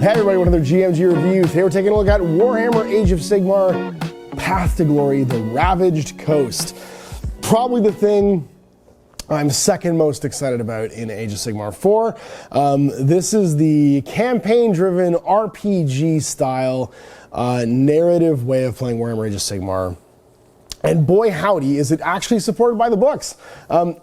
Hey everybody, one of their GMG reviews. Today we're taking a look at Warhammer Age of Sigmar Path to Glory, the Ravaged Coast. Probably the thing I'm second most excited about in Age of Sigmar 4. This is the campaign-driven RPG style narrative way of playing Warhammer Age of Sigmar. And boy howdy, is it actually supported by the books.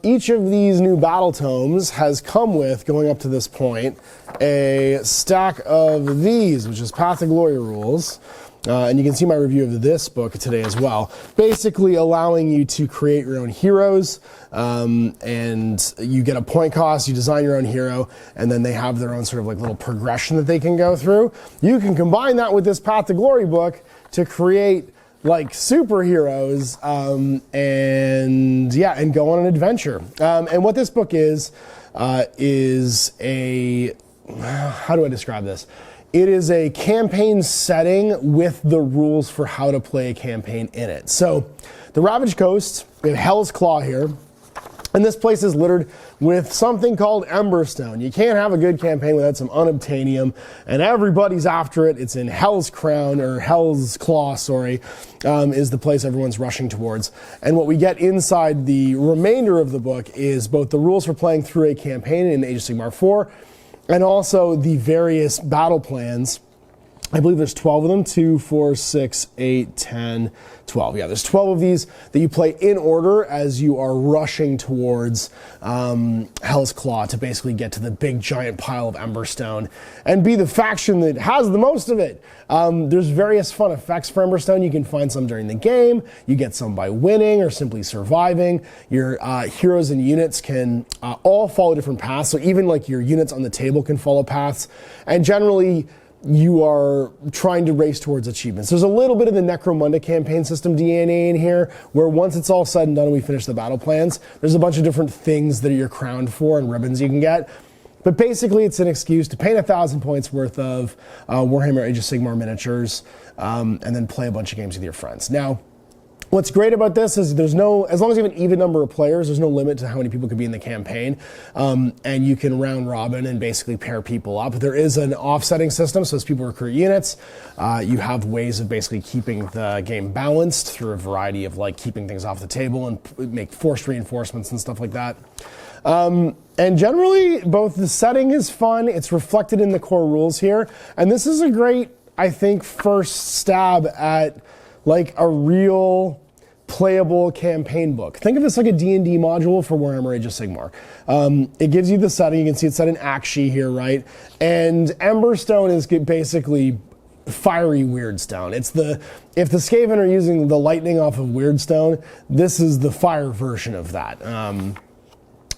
Each of these new battle tomes has come with, going up to this point, a stack of these, which is Path to Glory rules. And you can see my review of this book today as well. Basically allowing you to create your own heroes, and you get a point cost, you design your own hero, and then they have their own sort of like little progression that they can go through. You can combine that with this Path to Glory book to create like superheroes, and go on an adventure. And what this book is a, how do I describe this? It is a campaign setting with the rules for how to play a campaign in it. So the Ravaged Coast, we have Hell's Claw here. And this place is littered with something called Emberstone. You can't have a good campaign without some unobtainium, and everybody's after it. It's in Hell's Crown, or Hell's Claw, sorry, is the place everyone's rushing towards. And what we get inside the remainder of the book is both the rules for playing through a campaign in Age of Sigmar 4, and also the various battle plans. I believe there's 12 of them, 2, 4, 6, 8, 10, 12. Yeah, there's 12 of these that you play in order as you are rushing towards Hell's Claw to basically get to the big giant pile of Emberstone and be the faction that has the most of it. There's various fun effects for Emberstone. You can find some during the game. You get some by winning or simply surviving. Your heroes and units can all follow different paths. So even like your units on the table can follow paths. And generally, you are trying to race towards achievements. There's a little bit of the Necromunda campaign system DNA in here, where once it's all said and done and we finish the battle plans, there's a bunch of different things that you're crowned for and ribbons you can get. But basically, it's an excuse to paint 1,000 points worth of Warhammer Age of Sigmar miniatures, and then play a bunch of games with your friends. Now, what's great about this is there's no, as long as you have an even number of players, there's no limit to how many people can be in the campaign. And you can round robin and basically pair people up. There is an offsetting system, so as people recruit units, you have ways of basically keeping the game balanced through a variety of like keeping things off the table and make forced reinforcements and stuff like that. And generally, both the setting is fun, it's reflected in the core rules here, and this is a great, I think, first stab at like a real playable campaign book. Think of this like a D&D module for Warhammer Age of Sigmar. It gives you the setting. You can see it's set in Aqshy here, right? And Emberstone is basically fiery Weirdstone. It's if the Skaven are using the lightning off of Weirdstone, this is the fire version of that.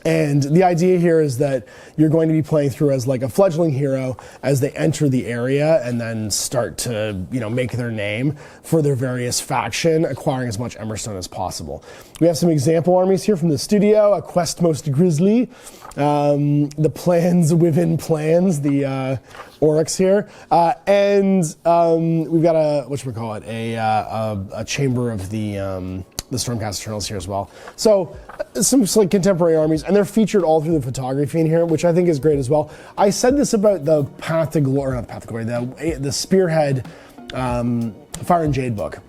And the idea here is that you're going to be playing through as like a fledgling hero as they enter the area and then start to, make their name for their various faction, acquiring as much Emberstone as possible. We have some example armies here from the studio, a Quest Most Grizzly, the Plans Within Plans, the Oryx here, and we've got a Chamber of the Stormcast Eternals here as well. So some like contemporary armies, and they're featured all through the photography in here, which I think is great as well. I said this about the Path to Glory, the Spearhead Fire and Jade book.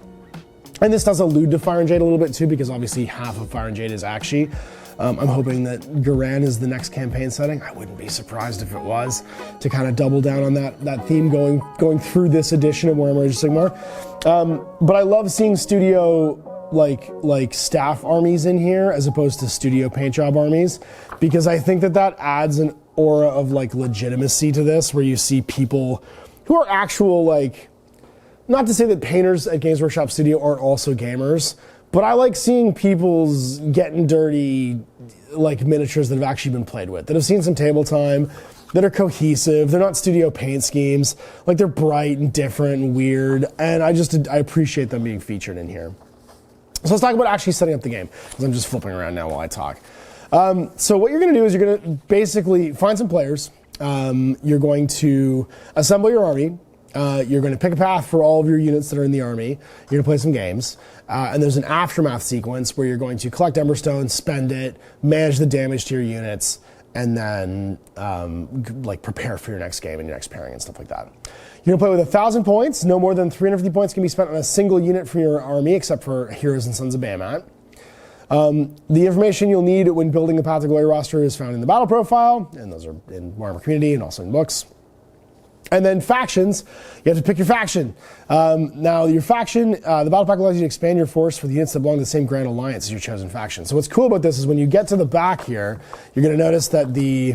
And this does allude to Fire and Jade a little bit too, because obviously half of Fire and Jade is Aqshy. I'm hoping that Guerrilla is the next campaign setting. I wouldn't be surprised if it was, to kind of double down on that theme going through this edition of Warhammer Age of Sigmar. But I love seeing studio like staff armies in here as opposed to studio paint job armies, because I think that adds an aura of like legitimacy to this, where you see people who are actual, like, not to say that painters at Games Workshop Studio aren't also gamers, but I like seeing people's getting dirty like miniatures that have actually been played with, that have seen some table time, that are cohesive. They're not studio paint schemes, like they're bright and different and weird, and I appreciate them being featured in here. So let's talk about actually setting up the game, because I'm just flipping around now while I talk. So what you're going to do is you're going to basically find some players. You're going to assemble your army. You're going to pick a path for all of your units that are in the army. You're going to play some games. And there's an aftermath sequence where you're going to collect Emberstone, spend it, manage the damage to your units, and then like prepare for your next game and your next pairing and stuff like that. You're gonna play with 1,000 points. No more than 350 points can be spent on a single unit for your army, except for Heroes and Sons of Bahamut. The information you'll need when building the Path to Glory roster is found in the battle profile, and those are in Warhammer Community and also in books. And then factions, you have to pick your faction. Now, your faction, the Battle Pack allows you to expand your force for the units that belong to the same Grand Alliance as your chosen faction. So what's cool about this is when you get to the back here, you're going to notice that the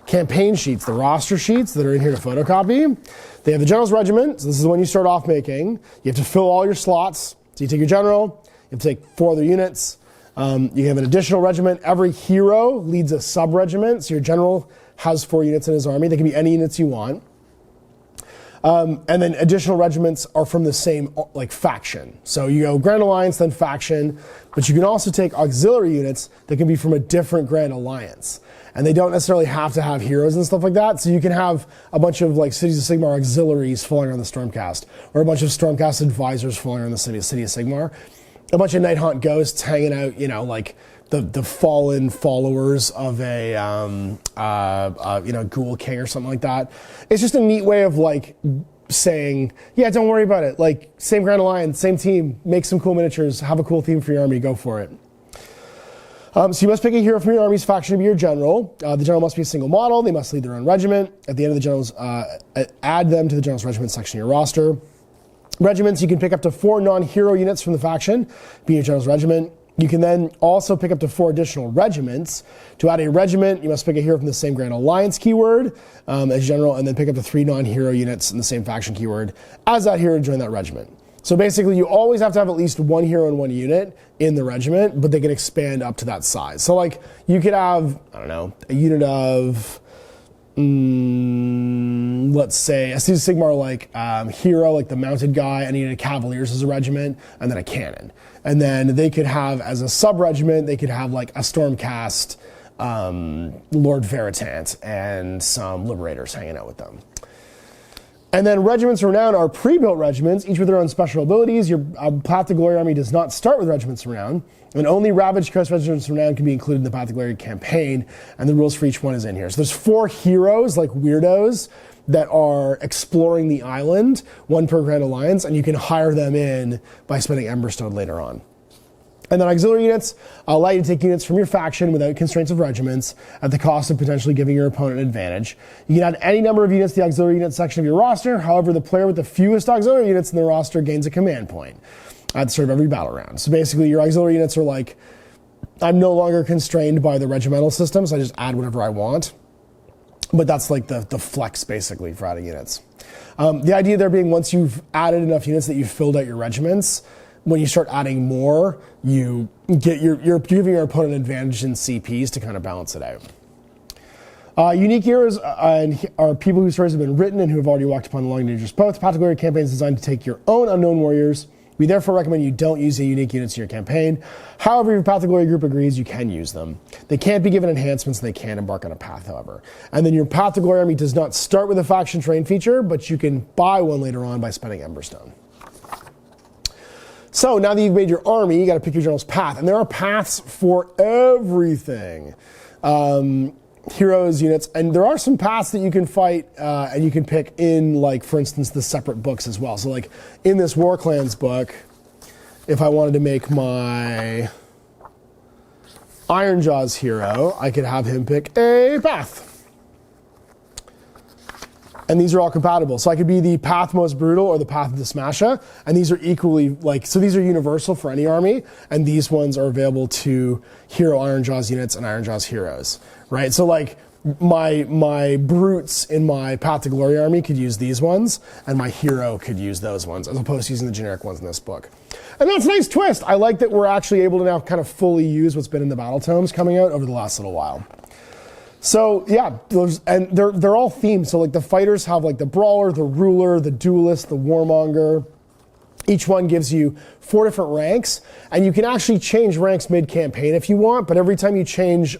campaign sheets, the roster sheets that are in here to photocopy, they have the General's Regiment. So this is the one you start off making. You have to fill all your slots. So you take your General, you have to take 4 other units. You have an additional regiment. Every hero leads a sub-regiment. So your General has 4 units in his army. They can be any units you want. And then additional regiments are from the same like faction. So you go Grand Alliance, then faction, but you can also take auxiliary units that can be from a different Grand Alliance. And they don't necessarily have to have heroes and stuff like that. So you can have a bunch of like Cities of Sigmar auxiliaries falling on the Stormcast, or a bunch of Stormcast advisors falling on the City of Sigmar, a bunch of Night Haunt ghosts hanging out, you know, like the fallen followers of a Ghoul King or something like that. It's just a neat way of like saying, yeah, don't worry about it. Like same Grand Alliance, same team, make some cool miniatures, have a cool theme for your army, go for it. So you must pick a hero from your army's faction to be your general. The general must be a single model. They must lead their own regiment. At the end of the general's, add them to the general's regiment section of your roster. Regiments, you can pick up to 4 non-hero units from the faction, be your general's regiment. You can then also pick up to 4 additional regiments. To add a regiment, you must pick a hero from the same Grand Alliance keyword as general, and then pick up to 3 non-hero units in the same faction keyword as that hero to join that regiment. So basically, you always have to have at least 1 hero and 1 unit in the regiment, but they can expand up to that size. So like, you could have, I don't know, a unit of, let's say, a Cities of Sigmar like hero, like the mounted guy, and a unit of Cavaliers as a regiment, and then a cannon. And then they could have, as a sub-regiment, they could have like a Stormcast, Lord Veritant, and some Liberators hanging out with them. And then Regiments of Renown are pre-built regiments, each with their own special abilities. Your Path to Glory army does not start with Regiments of Renown, and only Ravaged Coast Regiments of Renown can be included in the Path to Glory campaign, and the rules for each one is in here. So there's 4 heroes, like weirdos, that are exploring the island, 1 per Grand Alliance, and you can hire them in by spending Emberstone later on. And then auxiliary units allow you to take units from your faction without constraints of regiments at the cost of potentially giving your opponent an advantage. You can add any number of units to the auxiliary unit section of your roster. However, the player with the fewest auxiliary units in the roster gains a command point at the start of every battle round. So basically, your auxiliary units are like, I'm no longer constrained by the regimental system, so I just add whatever I want. But that's like the flex, basically, for adding units. The idea there being once you've added enough units that you've filled out your regiments, when you start adding more, you get you're giving your opponent an advantage in CPs to kind of balance it out. Unique heroes are people whose stories have been written and who have already walked upon the long and dangerous path. The Path to Glory campaign is designed to take your own unknown warriors. We therefore recommend you don't use the unique units in your campaign. However, if your Path to Glory group agrees, you can use them. They can't be given enhancements, and they can embark on a path, however. And then your Path to Glory army does not start with a faction train feature, but you can buy one later on by spending Emberstone. So now that you've made your army, you got to pick your general's path. And there are paths for everything. Heroes, units, and there are some paths that you can fight and you can pick in, like, for instance, the separate books as well. So like in this War Clans book, if I wanted to make my Ironjawz hero, I could have him pick a path. And these are all compatible. So I could be the Path Most Brutal or the Path of the Smasher. And these are equally, like, so these are universal for any army. And these ones are available to Hero Ironjawz units and Ironjawz heroes, right? So like my brutes in my Path to Glory army could use these ones, and my hero could use those ones, as opposed to using the generic ones in this book. And that's a nice twist. I like that we're actually able to now kind of fully use what's been in the battle tomes coming out over the last little while. So yeah, and they're all themed. So like the fighters have like the brawler, the ruler, the duelist, the warmonger. Each one gives you 4 different ranks, and you can actually change ranks mid-campaign if you want. But every time you change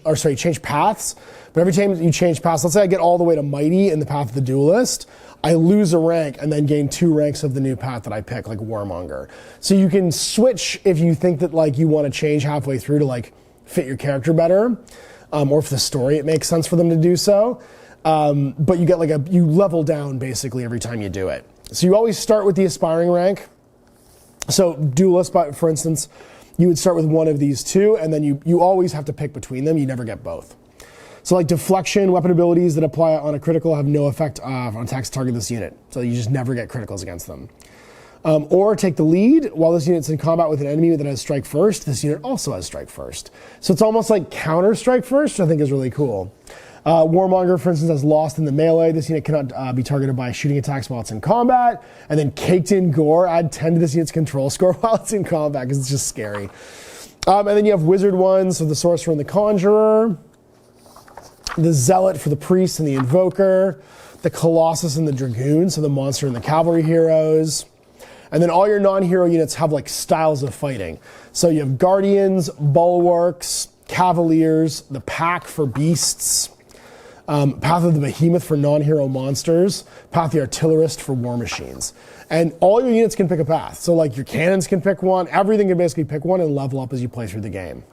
paths. But every time you change paths, let's say I get all the way to Mighty in the Path of the Duelist, I lose a rank and then gain 2 ranks of the new path that I pick, like Warmonger. So you can switch if you think that like you want to change halfway through to like fit your character better. or for the story it makes sense for them to do so. But you get you level down basically every time you do it. So you always start with the aspiring rank. So duelist, for instance, you would start with one of these two, and then you always have to pick between them. You never get both. So like deflection, weapon abilities that apply on a critical have no effect on attacks to target this unit. So you just never get criticals against them. Or take the lead. While this unit's in combat with an enemy that has strike first, this unit also has strike first. So it's almost like counter strike first, which I think is really cool. Warmonger, for instance, has lost in the melee. This unit cannot be targeted by shooting attacks while it's in combat. And then Caked in Gore, add 10 to this unit's control score while it's in combat, because it's just scary. And then you have Wizard ones, so the Sorcerer and the Conjurer. The Zealot for the Priest and the Invoker. The Colossus and the Dragoon, so the Monster and the Cavalry heroes. And then all your non-hero units have like styles of fighting. So you have Guardians, Bulwarks, Cavaliers, the Pack for Beasts, Path of the Behemoth for non-hero monsters, Path of the Artillerist for war machines. And all your units can pick a path. So like your cannons can pick one, everything can basically pick one and level up as you play through the game.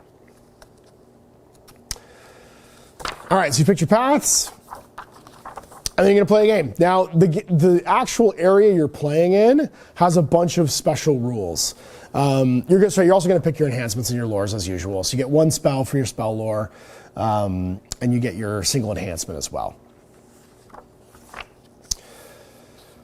All right, so you picked your paths, and then you're gonna play a game. Now, the actual area you're playing in has a bunch of special rules. You're also gonna pick your enhancements and your lores as usual. So you get one spell for your spell lore, and you get your single enhancement as well.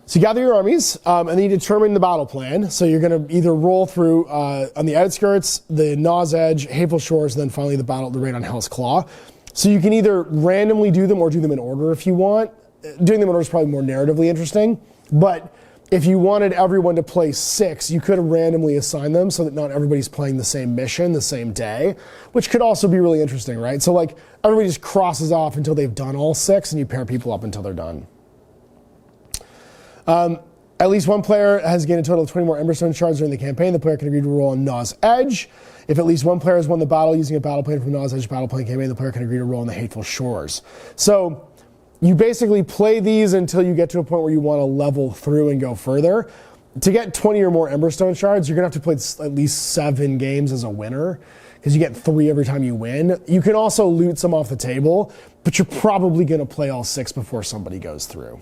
So you gather your armies, and then you determine the battle plan. So you're gonna either roll through, on the outskirts, the Naw's Edge, Hateful Shores, and then finally the raid on Hell's Claw. So you can either randomly do them or do them in order if you want. Doing them in order is probably more narratively interesting, but if you wanted everyone to play 6, you could randomly assign them so that not everybody's playing the same mission the same day, which could also be really interesting, right? So like everybody just crosses off until they've done all 6, and you pair people up until they're done. At least one player has gained a total of 20 more Emberstone shards during the campaign. The player can agree to roll on Naw's Edge. If at least one player has won the battle using a battle plan from Naw's Edge battle plan campaign, the player can agree to roll on the Hateful Shores. So you basically play these until you get to a point where you want to level through and go further. To get 20 or more Emberstone shards, you're going to have to play at least 7 games as a winner, because you get 3 every time you win. You can also loot some off the table, but you're probably going to play all 6 before somebody goes through.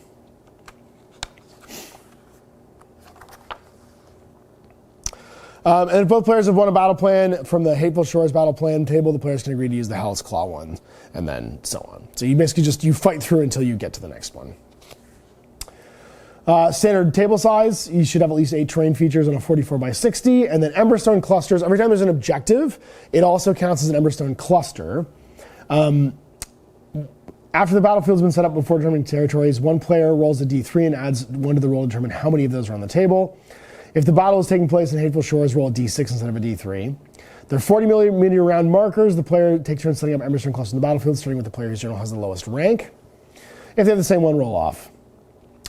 And if both players have won a battle plan from the Hateful Shores battle plan table, the players can agree to use the Hell's Claw one, and then so on. So you basically you fight through until you get to the next one. Standard table size, you should have at least 8 terrain features on a 44x60, and then Emberstone clusters. Every time there's an objective, it also counts as an Emberstone cluster. After the battlefield's been set up before determining territories, one player rolls a d3 and adds 1 to the roll to determine how many of those are on the table. If the battle is taking place in Hateful Shores, roll a d6 instead of a d3. There are 40mm round markers. The player takes turns setting up Emberstone clusters in the battlefield, starting with the player whose general has the lowest rank. If they have the same one, roll off.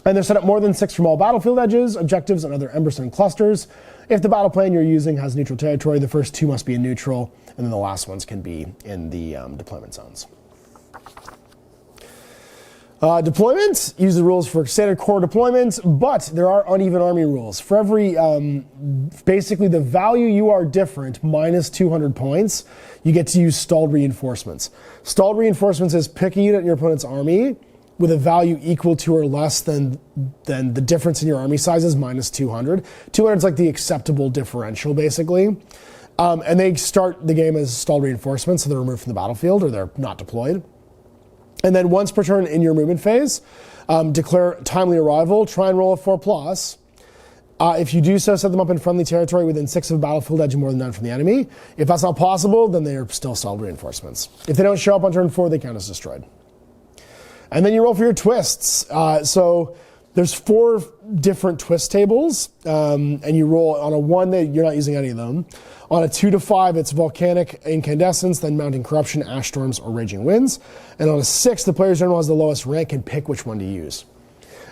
And they're set up more than 6 from all battlefield edges, objectives, and other Emberstone clusters. If the battle plan you're using has neutral territory, the first 2 must be in neutral, and then the last ones can be in the deployment zones. Deployment, use the rules for standard core deployment, but there are uneven army rules. For every, basically the value you are different minus 200 points, you get to use stalled reinforcements. Stalled reinforcements is pick a unit in your opponent's army with a value equal to or less than the difference in your army sizes minus 200. 200 is like the acceptable differential, basically. And they start the game as stalled reinforcements, so they're removed from the battlefield or they're not deployed. And then once per turn in your movement phase, declare timely arrival, try and roll a 4+. If you do so, set them up in friendly territory within 6 of a battlefield edge and more than 9 from the enemy. If that's not possible, then they are still stalled reinforcements. If they don't show up on turn 4, they count as destroyed. And then you roll for your twists. So there's 4 different twist tables, and you roll on a 1 that you're not using any of them. On a 2 to 5, it's volcanic incandescence, then mounting corruption, ash storms, or raging winds. And on a 6, the player's general has the lowest rank and pick which one to use.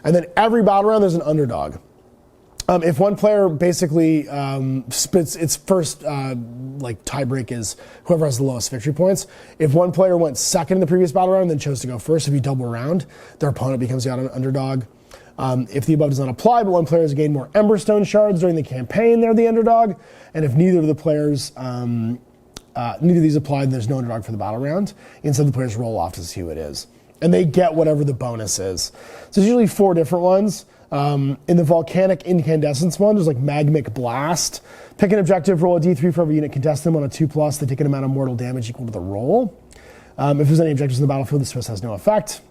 And then every battle round, there's an underdog. If one player basically spits its first tiebreak is whoever has the lowest victory points. If one player went second in the previous battle round and then chose to go first, if you double around, their opponent becomes the underdog. If the above does not apply, but one player has gained more Emberstone shards during the campaign, they're the underdog. And if neither of the players neither of these apply, and there's no underdog for the battle round. Instead, the players roll off to see who it is. And they get whatever the bonus is. So there's usually 4 different ones. In the volcanic incandescence one, there's like magmic blast. Pick an objective, roll a d3 for every unit contested them on a 2+. They take an amount of mortal damage equal to the roll. If there's any objectives in the battlefield, this twist has no effect.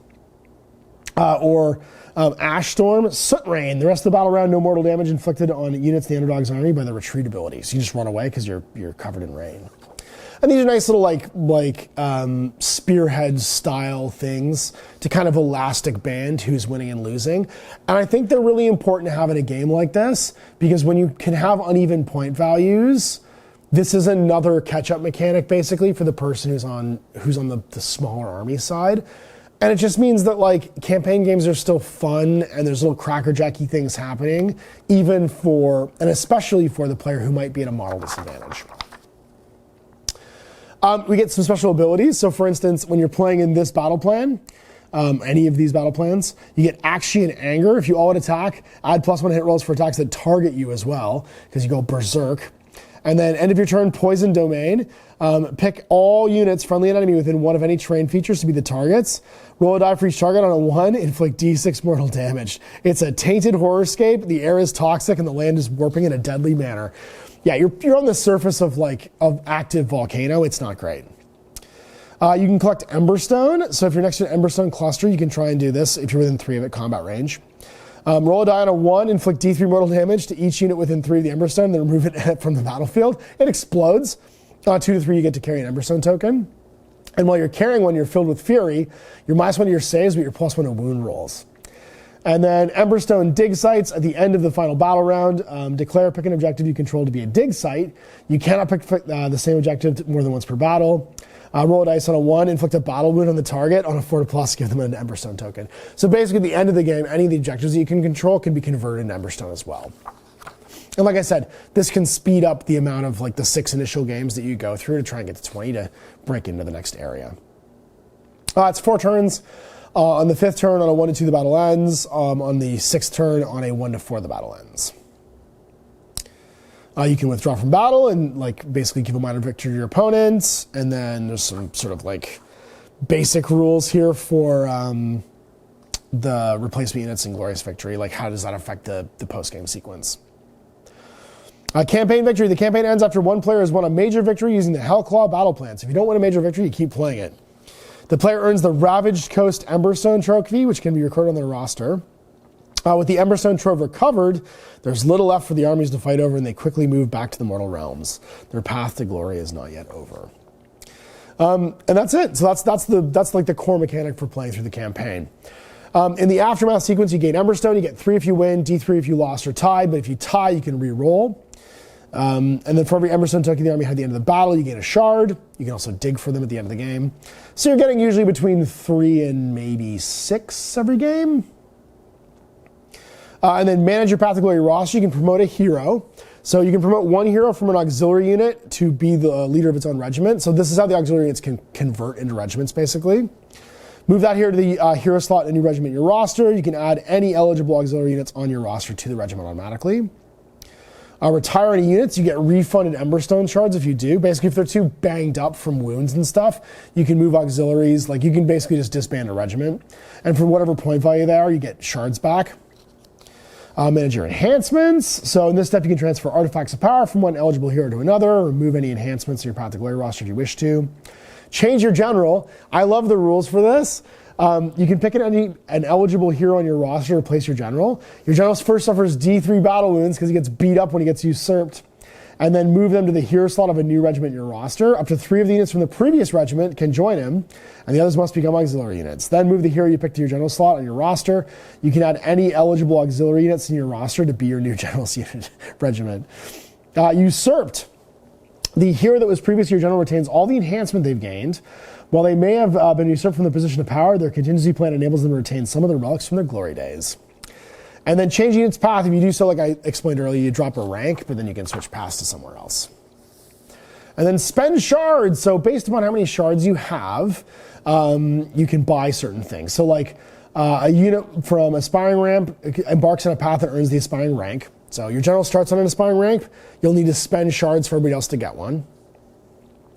Ash Storm, Soot Rain. The rest of the battle round, no mortal damage inflicted on units in the underdog's army by the retreat ability. So you just run away because you're covered in rain. And these are nice little like spearhead style things to kind of elastic band who's winning and losing. And I think they're really important to have in a game like this, because when you can have uneven point values, this is another catch-up mechanic basically for the person who's on the smaller army side. And it just means that like campaign games are still fun and there's little crackerjacky things happening, even for, and especially for the player who might be at a model disadvantage. We get some special abilities. So for instance, when you're playing in this battle plan, any of these battle plans, you get Aqshy and Anger. If you all attack, add +1 hit rolls for attacks that target you as well, because you go berserk. And then end of your turn, Poison Domain. Pick all units, friendly and enemy, within 1 of any terrain features to be the targets. Roll a die for each target on a 1, inflict d6 mortal damage. It's a tainted horrorscape. The air is toxic and the land is warping in a deadly manner. Yeah, you're on the surface of active volcano. It's not great. You can collect Emberstone. So if you're next to an Emberstone cluster, you can try and do this if you're within 3 of it combat range. Roll a die on a 1, inflict d3 mortal damage to each unit within 3 of the Emberstone, then remove it from the battlefield. It explodes. 2 to 3, you get to carry an Emberstone token. And while you're carrying one, you're filled with Fury. You're -1 to your saves, but you're +1 to wound rolls. And then Emberstone dig sites at the end of the final battle round. Pick an objective you control to be a dig site. You cannot pick the same objective more than once per battle. Roll a dice on a 1, inflict a battle wound on the target. On a 4+, give them an Emberstone token. So basically at the end of the game, any of the objectives that you can control can be converted into Emberstone as well. And like I said, this can speed up the amount of the 6 initial games that you go through to try and get to 20 to break into the next area. It's 4 turns. On the 5th turn, on a 1 to 2, the battle ends. On the 6th turn, on a 1 to 4, the battle ends. You can withdraw from battle and basically give a minor victory to your opponents. And then there's some sort of basic rules here for the replacement units and glorious victory. How does that affect the post-game sequence? Campaign victory. The campaign ends after one player has won a major victory using the Hellclaw battle plan. So if you don't win a major victory, you keep playing it. The player earns the Ravaged Coast Emberstone trophy, which can be recorded on their roster. With the Emberstone trove recovered, there's little left for the armies to fight over, and they quickly move back to the mortal realms. Their path to glory is not yet over. And that's it. So that's the core mechanic for playing through the campaign. In the aftermath sequence, you gain Emberstone. You get 3 if you win, d3 if you lost or tied. But if you tie, you can re-roll. And then for every Emberstone token the army had at the end of the battle, you gain a shard. You can also dig for them at the end of the game. So you're getting usually between 3 and maybe 6 every game. And then manage your Path to Glory roster. You can promote a hero. So you can promote one hero from an auxiliary unit to be the leader of its own regiment. So this is how the auxiliary units can convert into regiments, basically. Move that here to the hero slot in a new regiment in your roster. You can add any eligible auxiliary units on your roster to the regiment automatically. Retire any units, you get refunded Emberstone shards if you do. Basically, if they're too banged up from wounds and stuff, you can move auxiliaries. You can basically just disband a regiment. And for whatever point value they are, you get shards back. Manage your enhancements. So in this step, you can transfer artifacts of power from one eligible hero to another, remove any enhancements to your Path to Glory roster if you wish to. Change your general. I love the rules for this. You can pick an eligible hero on your roster to replace your general. Your general first suffers D3 battle wounds because he gets beat up when he gets usurped. And then move them to the hero slot of a new regiment in your roster. Up to 3 of the units from the previous regiment can join him, and the others must become auxiliary units. Then move the hero you picked to your general slot on your roster. You can add any eligible auxiliary units in your roster to be your new general's unit regiment. Usurped. The hero that was previously your general retains all the enhancement they've gained. While they may have been usurped from the position of power, their contingency plan enables them to retain some of the relics from their glory days. And then changing its path, if you do so, like I explained earlier, you drop a rank, but then you can switch paths to somewhere else. And then spend shards. So based upon how many shards you have, you can buy certain things. So a unit from Aspiring Ramp embarks on a path that earns the Aspiring rank. So your general starts on an Aspiring rank. You'll need to spend shards for everybody else to get one.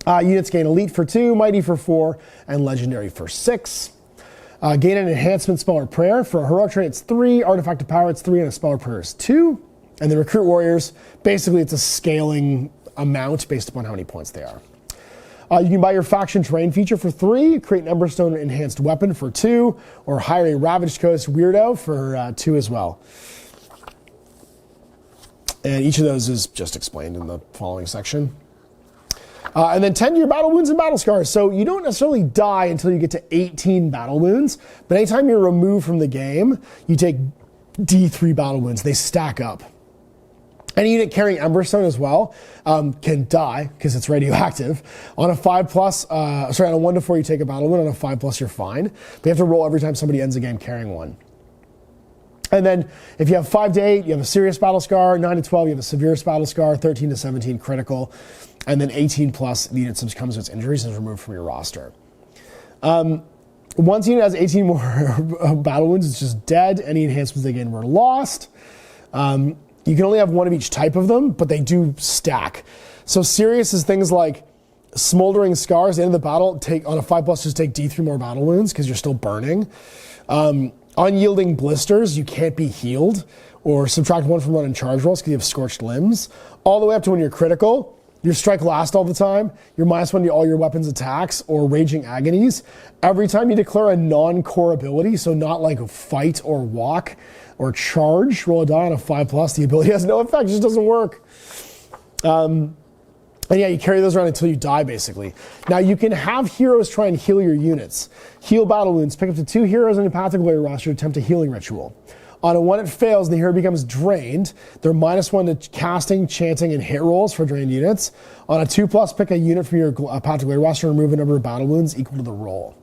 Units gain Elite for 2, Mighty for 4, and Legendary for 6. Gain an Enhancement Spell or Prayer. For a Heroic trait, it's 3. Artifact of Power, it's 3, and a Spell or Prayer is 2. And then Recruit Warriors, basically it's a scaling amount based upon how many points they are. You can buy your Faction Terrain feature for 3, create an Emberstone Enhanced Weapon for 2, or hire a Ravaged Coast Weirdo for 2 as well. And each of those is just explained in the following section. And then 10 to your battle wounds and battle scars. So you don't necessarily die until you get to 18 battle wounds, but anytime you're removed from the game, you take D3 battle wounds. They stack up. Any unit carrying Emberstone as well can die because it's radioactive. On a 5+, on a 1 to 4 you take a battle wound. On a 5+, you're fine. But you have to roll every time somebody ends a game carrying one. And then if you have 5 to 8, you have a serious battle scar. 9 to 12, you have a severe battle scar. 13 to 17, critical. And then 18+, the unit succumbs to its injuries and is removed from your roster. Once the unit has 18 more battle wounds, it's just dead. Any enhancements they gain were lost. You can only have one of each type of them, but they do stack. So serious is things like smoldering scars. At the end of the battle, on a 5+, just take D3 more battle wounds because you're still burning. Unyielding blisters, you can't be healed, or subtract 1 from running charge rolls because you have scorched limbs. All the way up to when you're critical, your strike last all the time, you're -1 to all your weapons attacks, or raging agonies. Every time you declare a non-core ability, so not like fight or walk or charge, roll a die on a 5+, the ability has no effect, it just doesn't work. And yeah, you carry those around until you die, basically. Now, you can have heroes try and heal your units. Heal battle wounds. Pick up to 2 heroes on your Path to Glory roster to attempt a healing ritual. On a 1, it fails, and the hero becomes drained. They're -1 to casting, chanting, and hit rolls for drained units. On a 2+, pick a unit from your Path to Glory roster and remove a number of battle wounds equal to the roll.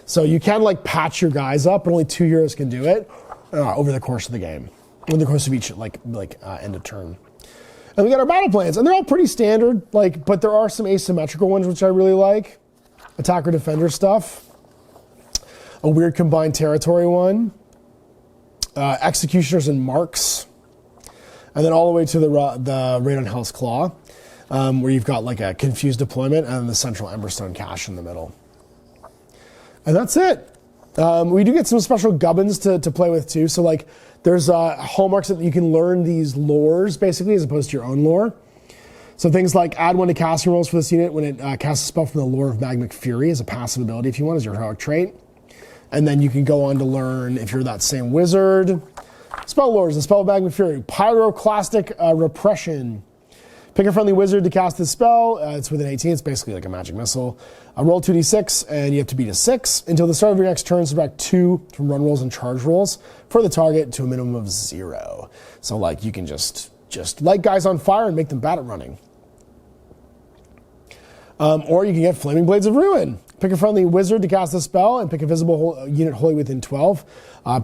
So you can, like, patch your guys up, but only 2 heroes can do it over the course of the game. Over the course of each, end of turn. And we got our battle plans, and they're all pretty standard, but there are some asymmetrical ones which I really like. Attacker Defender stuff. A weird combined territory one. Executioners and Marks. And then all the way to the Raid on Hell's Claw, where you've got like a confused deployment and the central Emberstone cache in the middle. And that's it. We do get some special gubbins to play with too. So like there's hallmarks that you can learn these lores basically as opposed to your own lore. So things like add 1 to casting rolls for this unit when it casts a spell from the lore of Magmic Fury as a passive ability if you want as your heroic trait. And then you can go on to learn, if you're that same wizard, spell lores, the spell of Magmic Fury, Pyroclastic Repression. Pick a friendly wizard to cast this spell. It's within 18. It's basically like a magic missile. Roll 2d6, and you have to beat a 6. Until the start of your next turn, subtract 2 from run rolls and charge rolls for the target to a minimum of 0. So like you can just light guys on fire and make them bad at running. Or you can get Flaming Blades of Ruin. Pick a friendly wizard to cast the spell and pick a visible unit wholly within 12.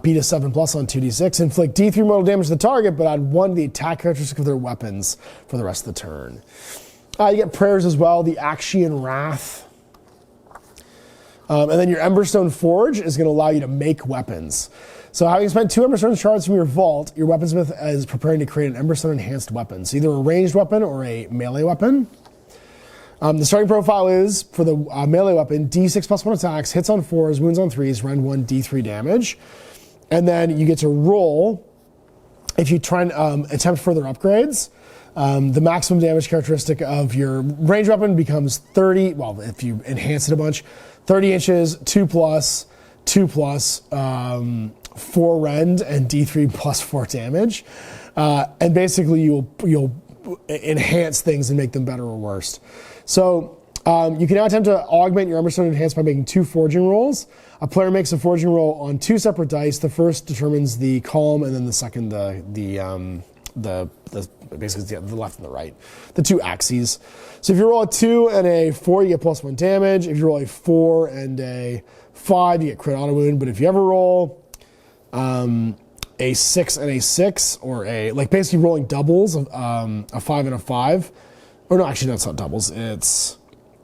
Beat a 7+ on 2d6. Inflict D3 mortal damage to the target, but add 1 to the attack characteristic of their weapons for the rest of the turn. You get prayers as well, the Aqshy and Wrath. And then your Emberstone Forge is going to allow you to make weapons. So having spent 2 Emberstone shards from your vault, your weaponsmith is preparing to create an Emberstone enhanced weapon. So either a ranged weapon or a melee weapon. The starting profile is, for the melee weapon, D6 plus 1 attacks, hits on 4s, wounds on 3s, rend 1 D3 damage. And then you get to roll, if you try and attempt further upgrades, the maximum damage characteristic of your ranged weapon becomes 30, well, if you enhance it a bunch, 30 inches, 2+, 2+, 4 rend, and D3 plus 4 damage. And basically you'll enhance things and make them better or worse. So you can now attempt to augment your Emberstone enhance by making 2 forging rolls. A player makes a forging roll on 2 separate dice. The first determines the column, and then the second basically the left and the right, the 2 axes. So if you roll a 2 and a 4, you get +1 damage. If you roll a 4 and a 5, you get crit auto wound. But if you ever roll a 6 and a 6, or basically rolling doubles of a 5 and a 5. Or no, actually that's not doubles. It's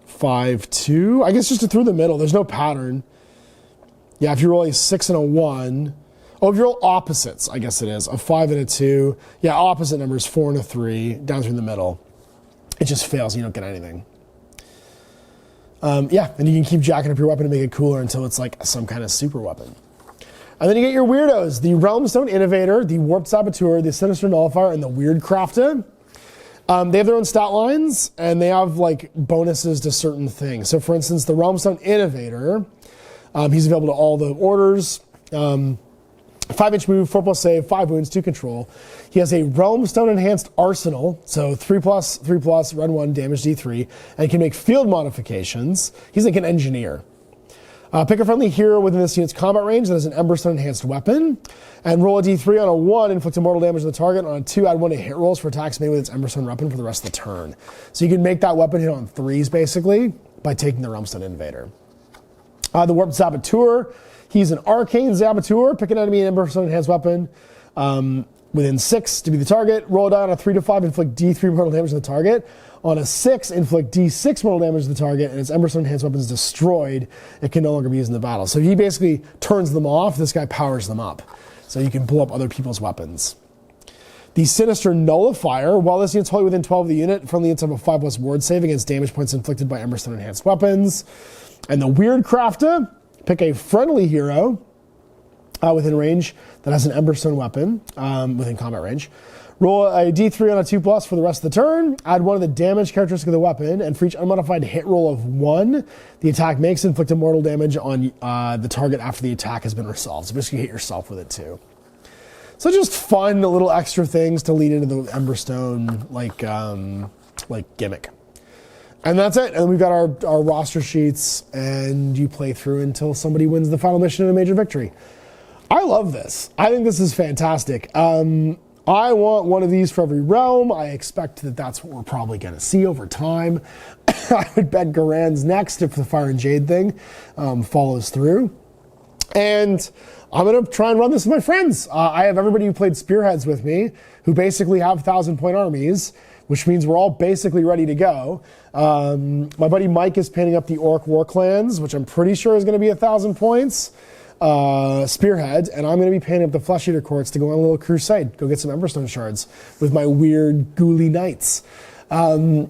5, 2. I guess just through the middle. There's no pattern. Yeah, if you roll a 6 and a 1. Oh, if you roll opposites, I guess it is. A 5 and a 2. Yeah, opposite numbers, 4 and a 3, down through the middle. It just fails. You don't get anything. Yeah, and you can keep jacking up your weapon to make it cooler until it's like some kind of super weapon. And then you get your weirdos, the Realmstone Innovator, the Warped Saboteur, the Sinister Nullifier, and the Weird Crafter. They have their own stat lines, and they have like bonuses to certain things. So for instance, the Realmstone Innovator, he's available to all the orders. 5-inch move, 4+ save, 5 wounds, 2 control. He has a Realmstone Enhanced Arsenal, so 3+, 3+, run 1, damage D3, and he can make field modifications. He's like an engineer. Pick a friendly hero within this unit's combat range that has an Emberstone Enhanced weapon, and roll a D3 on a 1, inflict immortal damage on the target. On a 2, add 1 to hit rolls for attacks made with its Emberstone weapon for the rest of the turn. So you can make that weapon hit on 3s, basically, by taking the Realmstone Innovator. The Warped Saboteur, he's an Arcane Saboteur. Pick an enemy and Emberstone Enhanced weapon within 6 to be the target. Roll a die on a 3 to 5, inflict D3 mortal damage on the target. On a 6, inflict D6 mortal damage to the target, and its Emberstone Enhanced weapon is destroyed. It can no longer be used in the battle. So he basically turns them off. This guy powers them up. So you can blow up other people's weapons. The Sinister Nullifier, while this unit's wholly within 12 of the unit, friendly units have a 5+ ward save against damage points inflicted by Emberstone Enhanced weapons. And the Weird Crafter, pick a friendly hero within range that has an Emberstone weapon within combat range. Roll a D3 on a 2+ for the rest of the turn. Add 1 of the damage characteristic of the weapon, and for each unmodified hit roll of 1, the attack makes inflict mortal damage on the target after the attack has been resolved. So basically hit yourself with it too. So just fun little extra things to lead into the Emberstone like gimmick. And that's it. And we've got our roster sheets, and you play through until somebody wins the final mission in a major victory. I love this. I think this is fantastic. I want one of these for every realm. I expect that that's what we're probably going to see over time. I would bet Garan's next if the Fire and Jade thing follows through. And I'm going to try and run this with my friends. I have everybody who played Spearheads with me who basically have 1,000-point armies, which means we're all basically ready to go. My buddy Mike is painting up the Orc War Clans, which I'm pretty sure is going to be 1,000 points. Spearhead, and I'm going to be painting up the Flesh Eater Courts to go on a little crusade, go get some Emberstone shards with my weird ghouly knights. And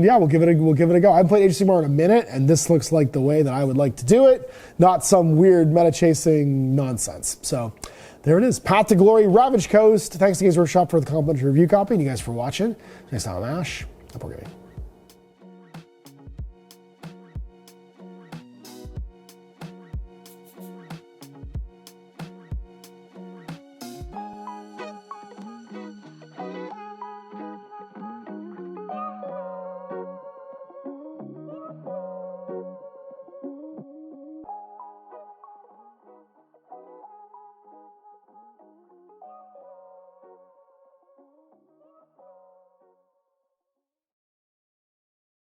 yeah, we'll give it a go. I haven't played Age of Sigmar in a minute, and this looks like the way that I would like to do it, not some weird meta chasing nonsense. So there it is. Path to Glory, Ravaged Coast. Thanks to Games Workshop for the complimentary review copy, and you guys for watching. Next time, I'm Ash. Up, gaming.